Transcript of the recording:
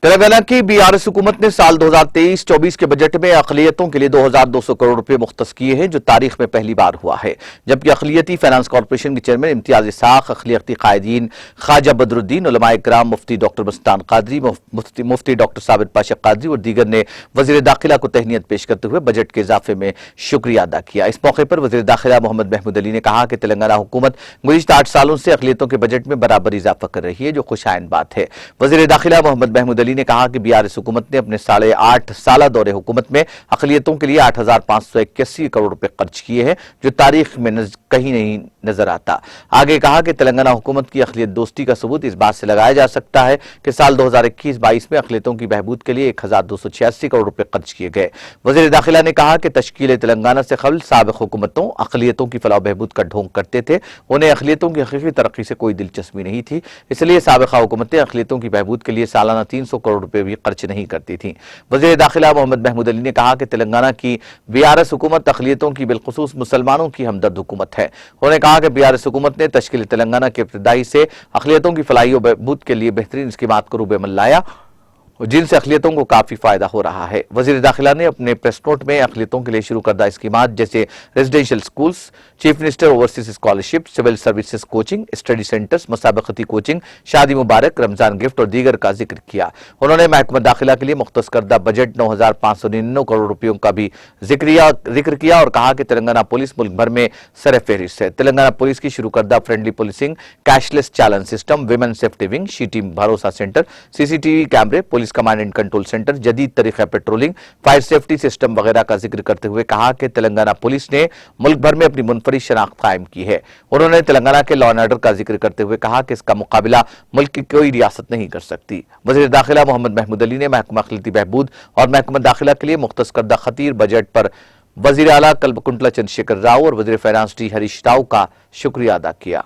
तेलंगाना की बीआरएस हुकूमत ने साल 2023-24 के बजट में अक़लियतों के लिए 2200 करोड़ रुपए मुख्तस किए हैं, जो तारीख में पहली बार हुआ है। जबकि अक़लियती फाइनेंस कॉर्पोरेशन के चेयरमैन इम्तियाज इसाक, अक़लियती कायदीन ख्वाजा बदरुद्दीन, उलमाए किराम, मुफ्ती डॉक्टर मस्तान कादरी, मुफ्ती डॉक्टर साबिर पाशा कादरी और दीगर ने वज़ीर दाखिला को तहनीत पेश करते हुए बजट के इजाफे में शुक्रिया अदा किया। इस मौके पर वज़ीर दाखिला मोहम्मद महमूद अली ने कहा कि तेलंगाना हुकूमत गुज़िश्ता 8 सालों से अक़लियतों के बजट में बराबर इजाफा कर रही है, जो खुशाइन बात है। वज़ीर दाखिला मोहम्मद महमूद अली ने कहा कि बीआरएस हुकूमत ने अपने 8.5 साला दौरे हुकूमत में अक़लियतों के लिए 8,581 करोड़ रुपए खर्च किए हैं, जो तारीख में कहीं नहीं नजर आता। आगे कहा कि तेलंगाना हुकूमत की अक़लियत दोस्ती का सबूत इस बात से लगाया जा सकता है कि साल 2021-22 में अक़लियतों की बहबूद के लिए 1,286 करोड़ रुपए खर्च किए गए। वज़ीर दाखिला ने कहा कि तश्कील तेलंगाना से क़ब्ल साबिक़ हुकूमतों अक़लियतों की फलाह बहबूद का ढोंग करते थे। उन्हें अक़लियतों की हकीकी तरक्की से कोई दिलचस्पी नहीं थी, इसलिए साबिक़ा हुकूमतें अक़लियतों की बहबूद के लिए सालाना 300 करोड़ रुपए भी खर्च नहीं करती थी। वज़ीर दाखिला मोहम्मद महमूद अली ने कहा कि तेलंगाना की बीआरएस हुकूमत अक़लियतों की बिलखुसूस मुसलमानों की हमदर्द हुकूमत है। उन्होंने कहा कि बीआरएस हुकूमत ने तश्कील तेलंगाना के इब्तिदाई से अक़लियतों की फलाही और बहबूद के लिए बेहतरीन स्कीमात को रूबे अमल लाया, जिनसे अक़लियतों को काफी फायदा हो रहा है। वज़ीर दाखिला ने अपने प्रेस नोट में अक़लियतों के लिए शुरू करदा स्कीमात जैसे residential schools, chief minister overseas scholarship, civil services coaching, study centres, मुसाबकती कोचिंग, शादी मुबारक, रमजान गिफ्ट और दीगर का जिक्र किया। उन्होंने महकमा दाखिला के लिए मुख्तस करदा बजट 9,599 करोड़ रुपयों का भी जिक्र किया और कहा कि तेलंगाना पुलिस मुल्क भर में सर फहरिस्त है। तेलंगाना पुलिस की शुरू करदा फ्रेंडली पुलिसिंग, कैशलेस चालान सिस्टम, विमेन सेफ्टी विंग, शीटी भरोसा सेंटर, सीसीटीवी कैमरे, police command and control centre, जदीद तरीका पेट्रोलिंग, फायर सेफ्टी सिस्टम वगैरह का जिक्र करते हुए कहा कि तेलंगाना पुलिस ने मुल्क भर में अपनी मुनफरिद शनाख्त कायम की है। उन्होंने तेलंगाना के लॉ एंड ऑर्डर का जिक्र करते हुए कहा कि इसका मुकाबला मुल्क की कोई रियासत नहीं कर सकती। वज़ीर दाखिला मोहम्मद महमूद अली ने महकमा अक़लियती बहबूद और महकमा दाखिला के लिए मुख्तस करदा खतीर बजट पर वज़ीर आला कल्बकुंतला चंद्रशेखर राव और वज़ीर फाइनेंस डी हरीश राव का शुक्रिया अदा किया।